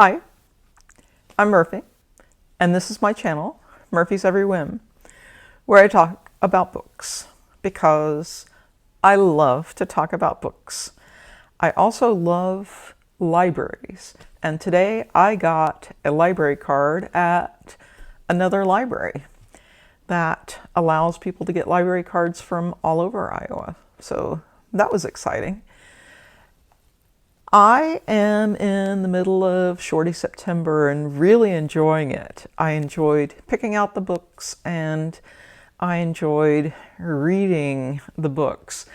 Hi, I'm Murphy, and this is my channel, Murphy's Every Whim, where I talk about books because I love to talk about books. I also love libraries, and today I got a library card at another library that allows people to get library cards from all over Iowa. So that was exciting. I am in the middle of Shorty September and really enjoying it. I enjoyed picking out the books and I enjoyed reading the books.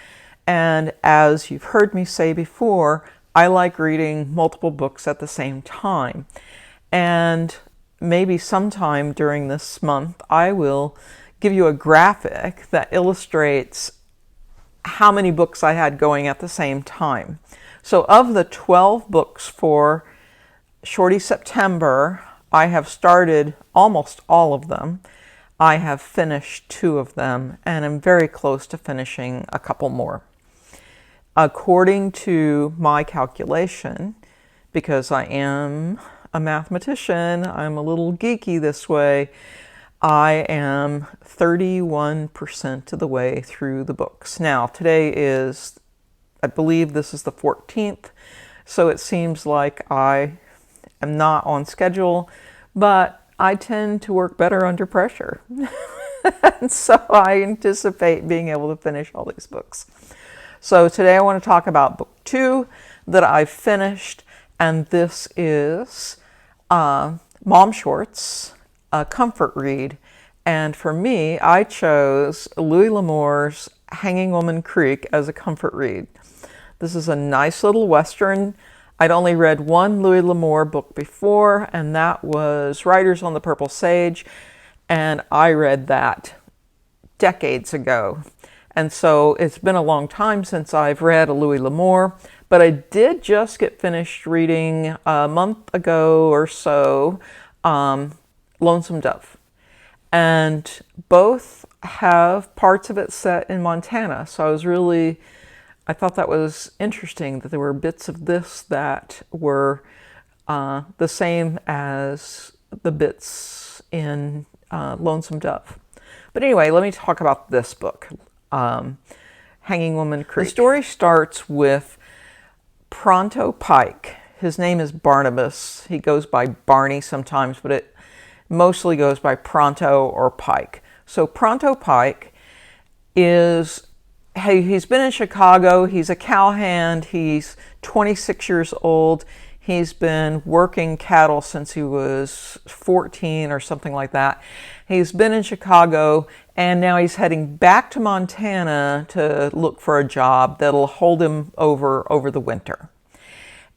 And as you've heard me say before, I like reading multiple books at the same time. And maybe sometime during this month, I will give you a graphic that illustrates how many books I had going at the same time. So of the 12 books for Shorty September, I have started almost all of them. I have finished 2 of them, and I'm very close to finishing a couple more. According to my calculation, because I am a mathematician, I'm a little geeky this way, I am 31% of the way through the books. Now, today is, I believe this is the 14th, so it seems like I am not on schedule, but I tend to work better under pressure. And so I anticipate being able to finish all these books. So today I want to talk about book 2 that I've finished, and this is Mom Short's a comfort read. And for me, I chose Louis L'Amour's Hanging Woman Creek as a comfort read. This is a nice little Western. I'd only read one Louis L'Amour book before, and that was Riders on the Purple Sage, and I read that decades ago. And so it's been a long time since I've read a Louis L'Amour, but I did just get finished reading a month ago or so, Lonesome Dove. And both have parts of it set in Montana, so I thought that was interesting that there were bits of this that were the same as the bits in Lonesome Dove. But anyway, let me talk about this book, Hanging Woman Creek. The story starts with Pronto Pike. His name is Barnabas. He goes by Barney sometimes, but it mostly goes by Pronto or Pike. So Pronto Pike he's been in Chicago. He's a cowhand. He's 26 years old. He's been working cattle since he was 14 or something like that. He's been in Chicago, and now he's heading back to Montana to look for a job that'll hold him over the winter.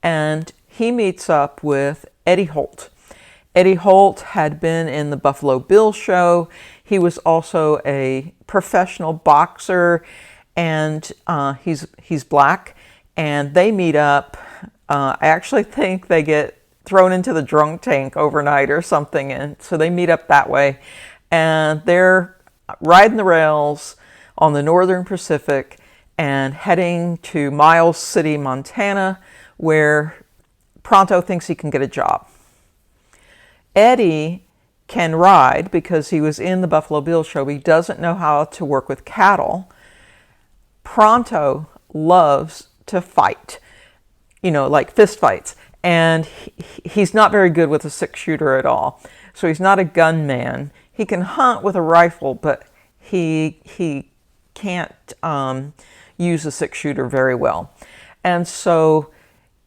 And he meets up with Eddie Holt. Eddie Holt had been in the Buffalo Bill show. He was also a professional boxer, and he's black, and they meet up. I actually think they get thrown into the drunk tank overnight or something, and so they meet up that way, and they're riding the rails on the Northern Pacific and heading to Miles City, Montana, where Pronto thinks he can get a job. Eddie can ride because he was in the Buffalo Bill show, but he doesn't know how to work with cattle. Pronto loves to fight, like fist fights, and he's not very good with a 6-shooter at all. So he's not a gunman. He can hunt with a rifle, but he can't use a 6-shooter very well. And so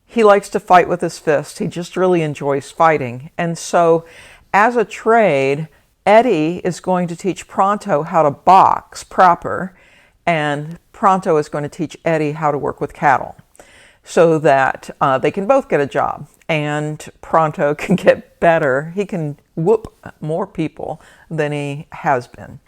he likes to fight with his fist. He just really enjoys fighting. And so as a trade, Eddie is going to teach Pronto how to box proper, and Pronto is going to teach Eddie how to work with cattle so that they can both get a job, and Pronto can get better. He can whoop more people than he has been.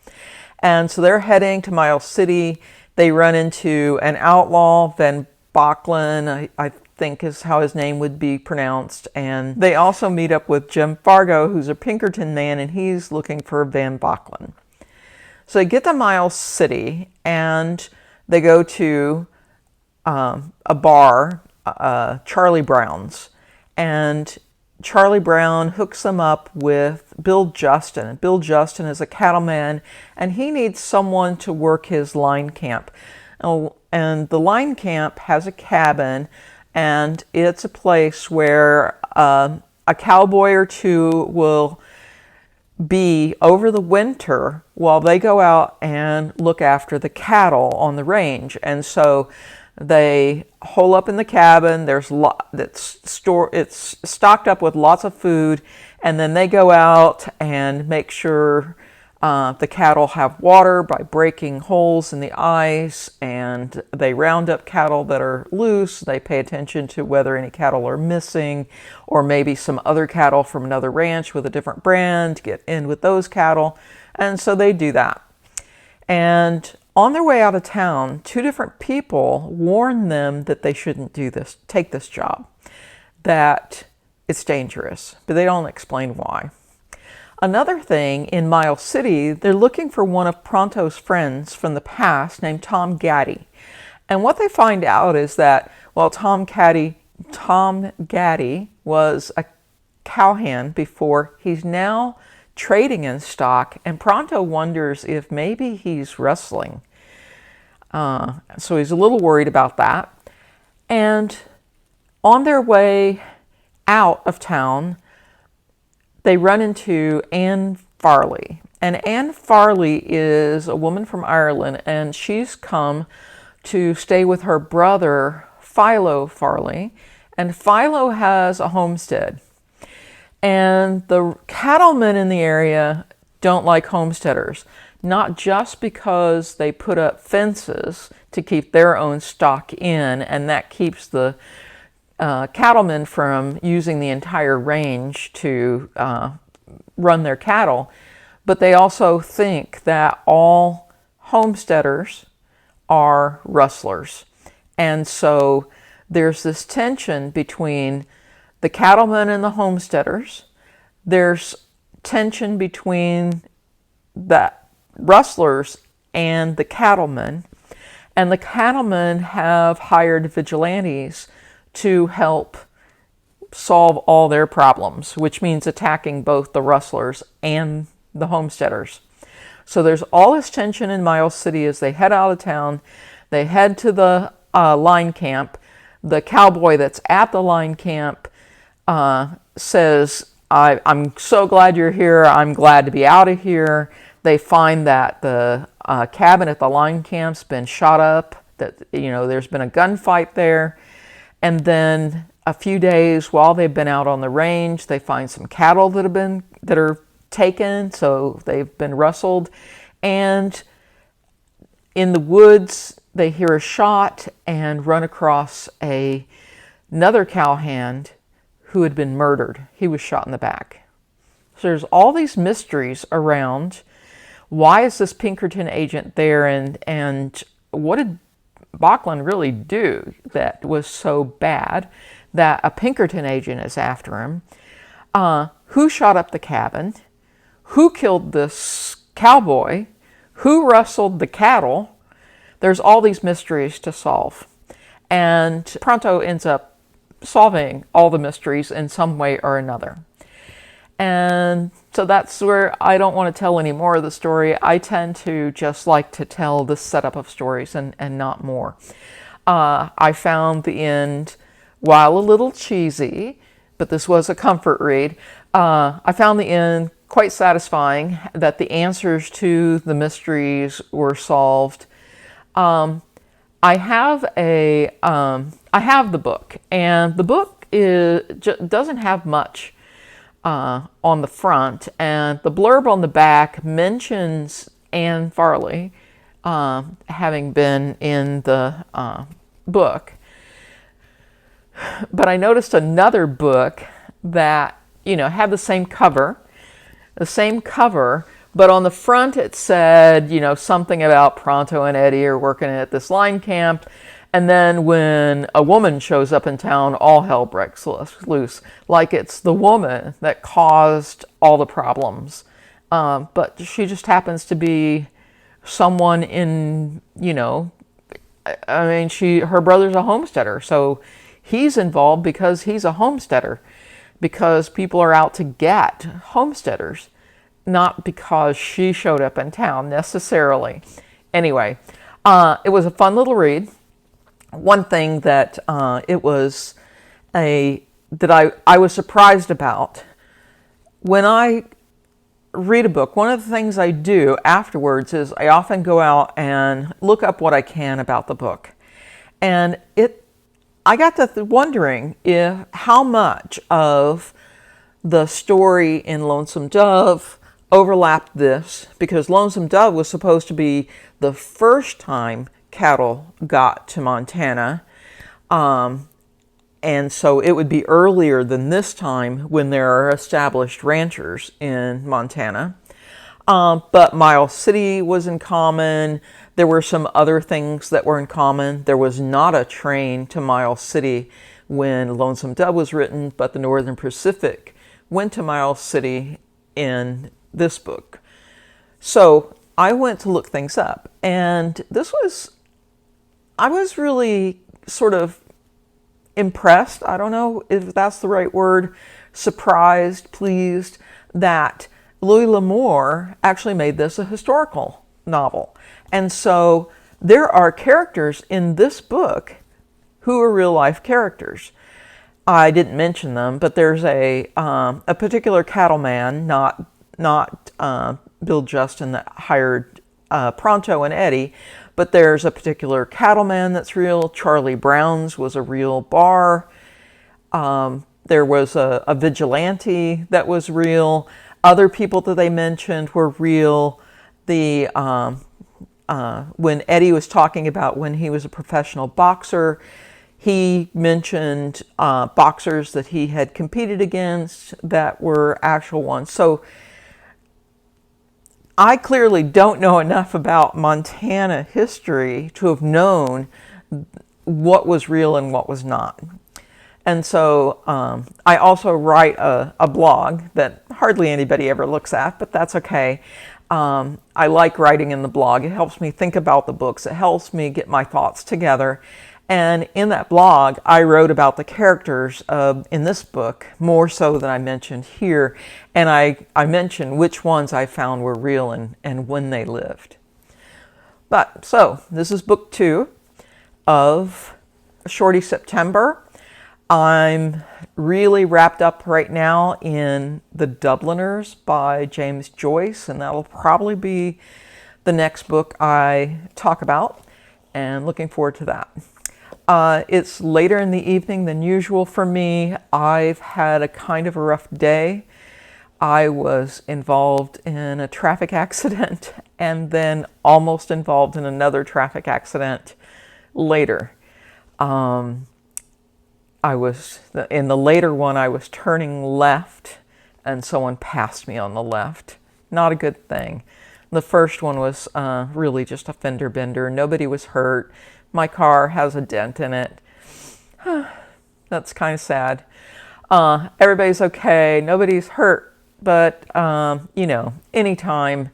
And so they're heading to Miles City. They run into an outlaw, Van Bocklin, I think is how his name would be pronounced. And they also meet up with Jim Fargo, who's a Pinkerton man, and he's looking for Van Bocklin. So they get to Miles City, and they go to a bar, Charlie Brown's, and Charlie Brown hooks them up with Bill Justin. Bill Justin is a cattleman, and he needs someone to work his line camp. Oh, and the line camp has a cabin, and it's a place where a cowboy or two will be over the winter while they go out and look after the cattle on the range. And so they hole up in the cabin. It's stocked up with lots of food, and then they go out and make sure the cattle have water by breaking holes in the ice, and they round up cattle that are loose. They pay attention to whether any cattle are missing, or maybe some other cattle from another ranch with a different brand get in with those cattle. And so they do that. And on their way out of town, two different people warn them that they shouldn't take this job, that it's dangerous, but they don't explain why. Another thing, in Miles City, they're looking for one of Pronto's friends from the past named Tom Gaddy. And what they find out is that, well, Tom Gaddy was a cowhand before. He's now trading in stock, and Pronto wonders if maybe he's rustling. So he's a little worried about that. And on their way out of town, they run into Anne Farley. And Anne Farley is a woman from Ireland, and she's come to stay with her brother, Philo Farley. And Philo has a homestead. And the cattlemen in the area don't like homesteaders, not just because they put up fences to keep their own stock in, and that keeps the cattlemen from using the entire range to run their cattle, but they also think that all homesteaders are rustlers. And so there's this tension between the cattlemen and the homesteaders. There's tension between the rustlers and the cattlemen. And the cattlemen have hired vigilantes to help solve all their problems, which means attacking both the rustlers and the homesteaders. So there's all this tension in Miles City as they head out of town. They head to the line camp. The cowboy that's at the line camp says, I'm so glad you're here. I'm glad to be out of here. They find that the cabin at the line camp's been shot up, that, there's been a gunfight there. And then a few days while they've been out on the range, they find some cattle that are taken, so they've been rustled. And in the woods, they hear a shot and run across another cowhand who had been murdered. He was shot in the back. So there's all these mysteries around. Why is this Pinkerton agent there, and what did Bachland really do that was so bad that a Pinkerton agent is after him? Who shot up the cabin? Who killed this cowboy? Who rustled the cattle? There's all these mysteries to solve. And Pronto ends up solving all the mysteries in some way or another. And so that's where I don't want to tell any more of the story. I tend to just like to tell the setup of stories and not more. I found the end, while a little cheesy, but this was a comfort read, I found the end quite satisfying, that the answers to the mysteries were solved. I have the book, and the book doesn't have much on the front, and the blurb on the back mentions Anne Farley having been in the book. But I noticed another book that had the same cover, but on the front it said, something about Pronto and Eddie are working at this line camp. And then when a woman shows up in town, all hell breaks loose. Like it's the woman that caused all the problems. But she just happens to be someone in, her brother's a homesteader. So he's involved because he's a homesteader. because people are out to get homesteaders, not because she showed up in town necessarily. Anyway, it was a fun little read. One thing that I was surprised about when I read a book, one of the things I do afterwards is I often go out and look up what I can about the book. And I got to wondering how much of the story in Lonesome Dove overlapped this, because Lonesome Dove was supposed to be the first time cattle got to Montana. And so it would be earlier than this time when there are established ranchers in Montana. But Miles City was in common. There were some other things that were in common. There was not a train to Miles City when Lonesome Dove was written, but the Northern Pacific went to Miles City in this book. So I went to look things up, and I was really sort of impressed, I don't know if that's the right word, surprised, pleased that Louis L'Amour actually made this a historical novel. And so there are characters in this book who are real life characters. I didn't mention them, but there's a particular cattleman, not Bill Justin that hired Pronto and Eddie, but there's a particular cattleman that's real. Charlie Brown's was a real bar. There was a vigilante that was real. Other people that they mentioned were real. When Eddie was talking about when he was a professional boxer, he mentioned boxers that he had competed against that were actual ones. So I clearly don't know enough about Montana history to have known what was real and what was not. And so I also write a blog that hardly anybody ever looks at, but that's okay. I like writing in the blog. It helps me think about the books. It helps me get my thoughts together. And in that blog, I wrote about the characters in this book, more so than I mentioned here. And I mentioned which ones I found were real and when they lived. So this is book 2 of Shorty September. I'm really wrapped up right now in The Dubliners by James Joyce, and that'll probably be the next book I talk about, and looking forward to that. It's later in the evening than usual for me. I've had a kind of a rough day. I was involved in a traffic accident and then almost involved in another traffic accident later. I was, in the later one, I was turning left and someone passed me on the left. Not a good thing. The first one was really just a fender bender. Nobody was hurt. My car has a dent in it. That's kind of sad. Everybody's okay. Nobody's hurt. But, anytime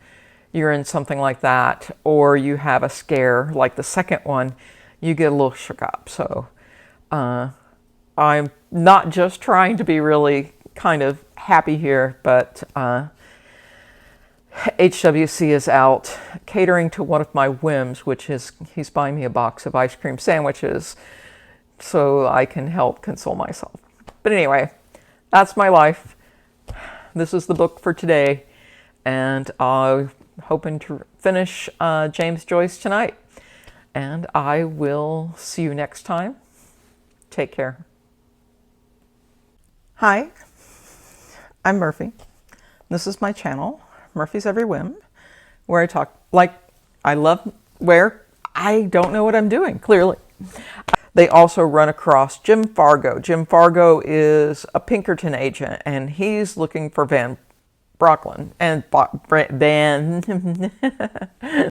you're in something like that or you have a scare like the second one, you get a little shook up. So I'm not just trying to be really kind of happy here, but HWC is out catering to one of my whims, which is he's buying me a box of ice cream sandwiches so I can help console myself. But anyway, that's my life. This is the book for today, and I'm hoping to finish James Joyce tonight. And I will see you next time. Take care. Hi, I'm Murphy. This is my channel, Murphy's Every Whim, where I talk I don't know what I'm doing, clearly. They also run across Jim Fargo. Jim Fargo is a Pinkerton agent, and he's looking for Van Brocklin and Van